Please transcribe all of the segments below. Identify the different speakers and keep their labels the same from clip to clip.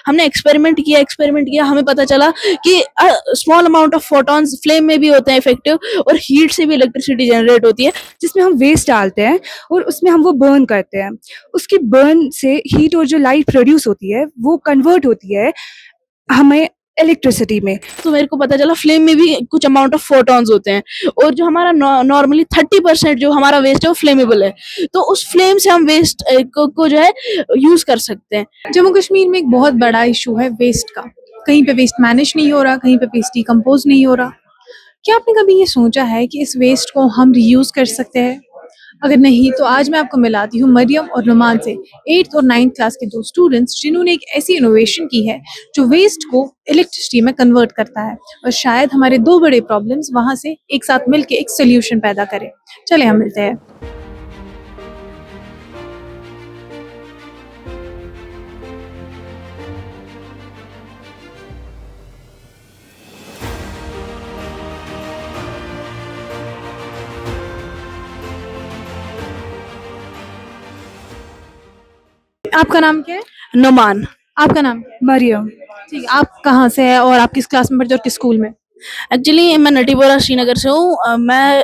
Speaker 1: हमने एक्सपेरिमेंट किया, हमें पता चला कि small amount of photons flame में भी होते हैं इफेक्टिव, और हीट से भी इलेक्ट्रिसिटी जनरेट होती है।
Speaker 2: जिसमें हम वेस्ट डालते हैं और उसमें हम वो बर्न करते हैं। उसकी बर्न से हीट और जो लाइट प्रोड्यूस होती है वो कन्वर्ट होती है हमें इलेक्ट्रिसिटी में।
Speaker 1: तो मेरे को पता चला फ्लेम में भी कुछ अमाउंट ऑफ फोटॉन्स होते हैं, और जो हमारा नॉर्मली 30% जो हमारा वेस्ट है वो फ्लेमेबल है, तो उस फ्लेम से हम वेस्ट को जो है यूज कर सकते हैं।
Speaker 3: जम्मू कश्मीर में एक बहुत बड़ा इशू है वेस्ट का। कहीं पे वेस्ट मैनेज नहीं हो रहा, कहीं पे वेस्ट डिकम्पोज नहीं हो रहा। क्या आपने कभी ये सोचा है कि इस वेस्ट को हम रीयूज कर सकते हैं? अगर नहीं तो आज मैं आपको मिलाती हूँ मरियम और नुमान से, 8th और 9th क्लास के दो स्टूडेंट्स जिन्होंने एक ऐसी इनोवेशन की है जो वेस्ट को इलेक्ट्रिसिटी में कन्वर्ट करता है, और शायद हमारे दो बड़े प्रॉब्लम्स वहां से एक साथ मिलकर एक सोल्यूशन पैदा करें। चले हम मिलते हैं। आपका नाम क्या है?
Speaker 1: नुमान।
Speaker 3: आपका नाम क्या है?
Speaker 2: मरियम।
Speaker 3: ठीक है, आप कहाँ से है और आप किस क्लास में पढ़ते हो और किस स्कूल में?
Speaker 1: एक्चुअली मैं नटीपोरा श्रीनगर से हूँ। मैं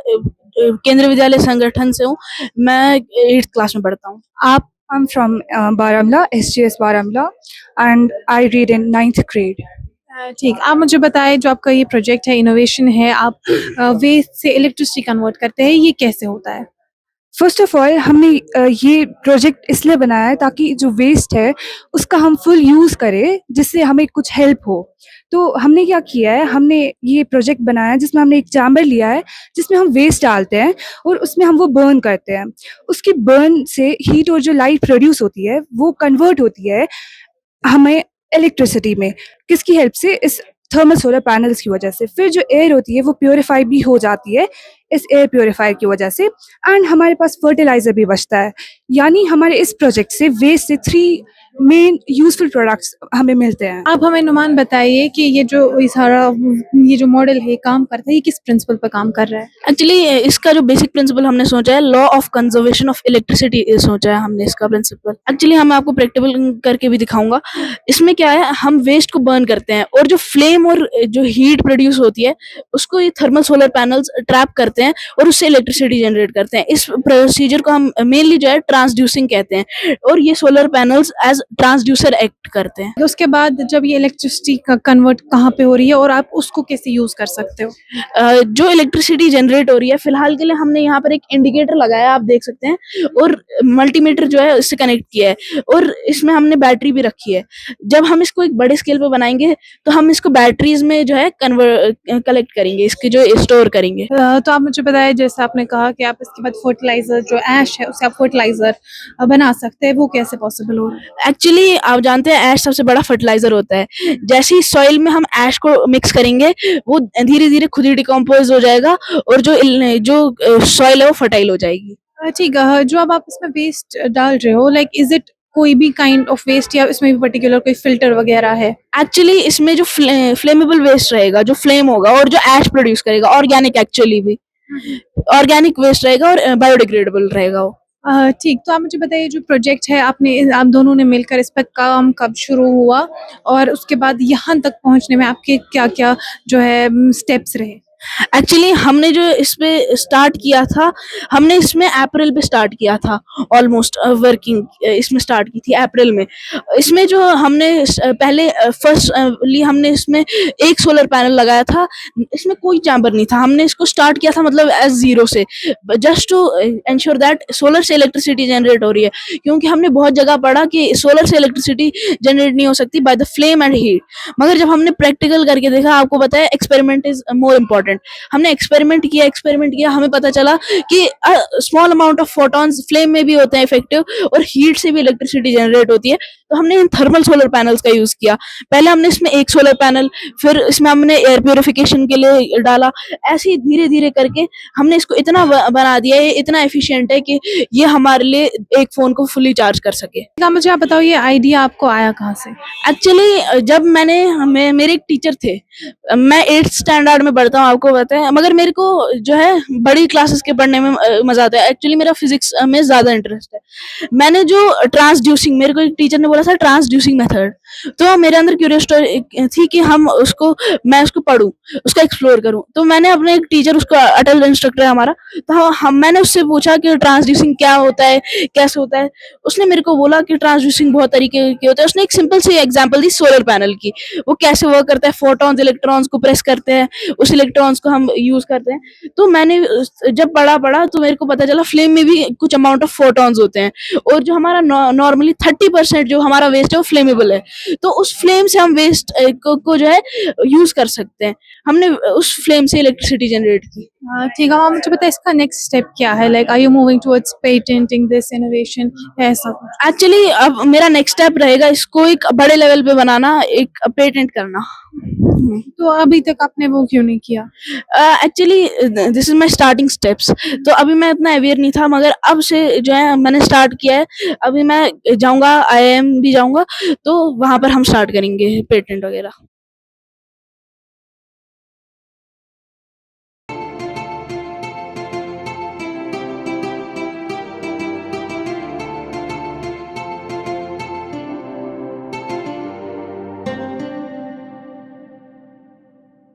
Speaker 1: केंद्रीय विद्यालय संगठन से हूँ। मैं 8th क्लास में पढ़ता हूँ।
Speaker 3: आप?
Speaker 2: I'm from Baramulla, SGS Baramulla, and I read in 9th grade.
Speaker 3: ठीक, आप मुझे बताएं जो आपका ये प्रोजेक्ट है, इनोवेशन है, आप वेस्ट से इलेक्ट्रिसिटी कन्वर्ट करते हैं, ये कैसे होता है?
Speaker 2: फर्स्ट ऑफ ऑल हमने ये प्रोजेक्ट इसलिए बनाया है ताकि जो वेस्ट है उसका हम फुल यूज़ करें, जिससे हमें कुछ हेल्प हो। तो हमने क्या किया है, हमने ये प्रोजेक्ट बनाया है जिसमें हमने एक चैम्बर लिया है जिसमें हम वेस्ट डालते हैं और उसमें हम वो बर्न करते हैं। उसकी बर्न से हीट और जो लाइट प्रोड्यूस होती है वो कन्वर्ट होती है हमें इलेक्ट्रिसिटी में। किसकी हेल्प से? इस थर्मल सोलर पैनल्स की वजह से। फिर जो एयर होती है वो प्योरीफाई भी हो जाती है इस एयर प्योरीफायर की वजह से, एंड हमारे पास फर्टिलाइजर भी बचता है। यानी हमारे इस प्रोजेक्ट से वेस्ट से 3 मेन यूजफुल प्रोडक्ट्स हमें मिलते हैं।
Speaker 3: आप हमें नुमान बताइए कि ये जो मॉडल है काम करता है, ये किस प्रिंसिपल पर काम कर रहा है?
Speaker 1: एक्चुअली इसका जो बेसिक प्रिंसिपल हमने सोचा है, law of conservation of electricity सोचा है हमने इसका प्रिंसिपल। एक्चुअली हम आपको प्रैक्टिकल करके भी दिखाऊंगा। इसमें क्या है, हम वेस्ट को बर्न करते हैं और जो फ्लेम और जो हीट प्रोड्यूस होती है उसको ये थर्मल सोलर पैनल्स ट्रैप करते हैं और उससे इलेक्ट्रिसिटी जनरेट करते हैं। इस प्रोसीजर को हम मेनली जो है ट्रांसड्यूसिंग कहते हैं, और ये solar panels as transducer act करते हैं।
Speaker 3: तो उसके बाद जब ये इलेक्ट्रिसिटी का कन्वर्ट कहाँ पे हो रही है और आप उसको कैसे यूज कर सकते हो?
Speaker 1: जो इलेक्ट्रिसिटी जनरेट हो रही है, फिलहाल के लिए हमने यहाँ पर एक इंडिकेटर लगाया, आप देख सकते हैं, और मल्टीमीटर जो है इससे कनेक्ट किया है, और इसमें हमने बैटरी भी रखी है। जब हम इसको एक बड़े स्केल पे बनाएंगे तो हम इसको बैटरीज में जो है कलेक्ट करेंगे, इसके जो स्टोर करेंगे।
Speaker 3: तो आप मुझे बताइए, जैसे आपने कहा कि आप इसके बाद फर्टिलाइजर जो ऐश है उससे आप फर्टिलाइजर बना सकते हैं, वो कैसे पॉसिबल हो रहा है?
Speaker 1: एक्चुअली आप जानते हैं ऐश सबसे बड़ा फर्टिलाइजर होता है। जैसे ही सॉइल में हम ऐश को मिक्स करेंगे वो धीरे धीरे खुद ही डिकम्पोज हो जाएगा, और जो सॉइल है वो फर्टाइल हो जाएगी।
Speaker 3: ठीक है, जो अब आप इसमें वेस्ट डाल रहे हो, लाइक इज इट कोई भी काइंड ऑफ वेस्ट या इसमें भी पर्टिकुलर कोई फिल्टर वगैरह है?
Speaker 1: एक्चुअली इसमें जो फ्लेमेबल वेस्ट रहेगा, जो फ्लेम होगा और जो ऐश प्रोड्यूस करेगा, ऑर्गेनिक एक्चुअली भी ऑर्गेनिक वेस्ट रहेगा और बायोडिग्रेडेबल रहेगा वो।
Speaker 3: ठीक, तो आप मुझे बताइए जो प्रोजेक्ट है आप दोनों ने मिलकर इस पर काम कब शुरू हुआ और उसके बाद यहाँ तक पहुँचने में आपके क्या-क्या जो है स्टेप्स रहे?
Speaker 1: एक्चुअली हमने जो इस पे स्टार्ट किया था, हमने इसमें अप्रैल पे स्टार्ट किया था। ऑलमोस्ट वर्किंग इसमें स्टार्ट की थी अप्रैल में। इसमें जो हमने पहले फर्स्टली हमने इसमें एक सोलर पैनल लगाया था। इसमें कोई चैम्बर नहीं था। हमने इसको स्टार्ट किया था मतलब एज जीरो से, just to ensure that solar से इलेक्ट्रिसिटी जनरेट हो रही है, क्योंकि हमने बहुत जगह पढ़ा कि सोलर से इलेक्ट्रिसिटी जनरेट नहीं हो सकती by the flame and heat. मगर जब हमने प्रैक्टिकल करके देखा, आपको बताया एक्सपेरिमेंट इज मोर इम्पोर्टेंट। हमने एक्सपेरिमेंट किया, हमें पता चला कि small amount of photons flame में भी होते हैं इफेक्टिव, और हीट से भी इलेक्ट्रिसिटी जनरेट होती है। तो हमने इन थर्मल सोलर पैनल्स का यूज किया। पहले हमने इसमें एक सोलर पैनल, फिर इसमें हमने एयर प्योरिफिकेशन के लिए डाला। ऐसे ही धीरे धीरे करके हमने इसको इतना बना दिया है, इतना एफिशिएंट है कि ये हमारे लिए एक फोन को फुली चार्ज कर सके।
Speaker 3: मुझे आप बताओ, ये आइडिया आपको आया कहाँ से?
Speaker 1: एक्चुअली जब मेरे एक टीचर थे, मैं 8th स्टैंडर्ड में पढ़ता हूँ, आपको सबको पता है, मगर मेरे को जो है बड़ी क्लासेस के पढ़ने में मज़ा आता है। एक्चुअली मेरा फिज़िक्स में ज़्यादा इंटरेस्ट है। मैंने जो ट्रांसड्यूसिंग, मेरे को एक टीचर ने बोला था ट्रांसड्यूसिंग मेथड, तो मेरे अंदर क्यूरियोसिटी थी कि मैं उसको पढ़ूँ, उसको एक्सप्लोर करूँ। तो मैंने अपने एक टीचर, उसको अटल इंस्ट्रक्टर है हमारा, तो मैंने उससे पूछा कि ट्रांसड्यूसिंग क्या होता है, कैसे होता है? उसने मेरे को बोला कि ट्रांसड्यूसिंग बहुत तरीके के होते हैं। उसने एक सिंपल सी एग्जांपल दी सोलर पैनल की, वो कैसे वर्क करता है, फोटॉन्स इलेक्ट्रॉन्स को प्रेस करते हैं, उस इलेक्ट्रॉन्स को हम यूज़ करते हैं। तो मैंने जब पढ़ा तो मेरे को पता चला फ्लेम में भी कुछ अमाउंट ऑफ फोटॉन्स होते हैं, और जो हमारा नॉर्मली 30% जो हमारा वेस्ट है वो फ्लेमेबल है। तो उस फ्लेम से हम वेस्ट को जो है यूज़ कर सकते हैं। हमने उस फ्लेम से इलेक्ट्रिसिटी जनरेट की।
Speaker 3: ठीक है, आप मुझे बताइए इसका नेक्स्ट स्टेप क्या है? Like are you moving towards patenting this innovation, ऐसा कुछ?
Speaker 1: एक्चुअली अब मेरा नेक्स्ट स्टेप रहेगा इसको एक बड़े लेवल पे बनाना, एक पेटेंट करना।
Speaker 3: तो अभी तक आपने वो क्यों नहीं किया?
Speaker 1: Actually this is my starting steps. तो अभी मैं इतना अवेयर नहीं था, मगर अब से जो है मैंने स्टार्ट किया है। अभी मैं जाऊंगा, आईआईएम भी जाऊंगा, तो वहां पर हम स्टार्ट करेंगे पेटेंट वगैरह।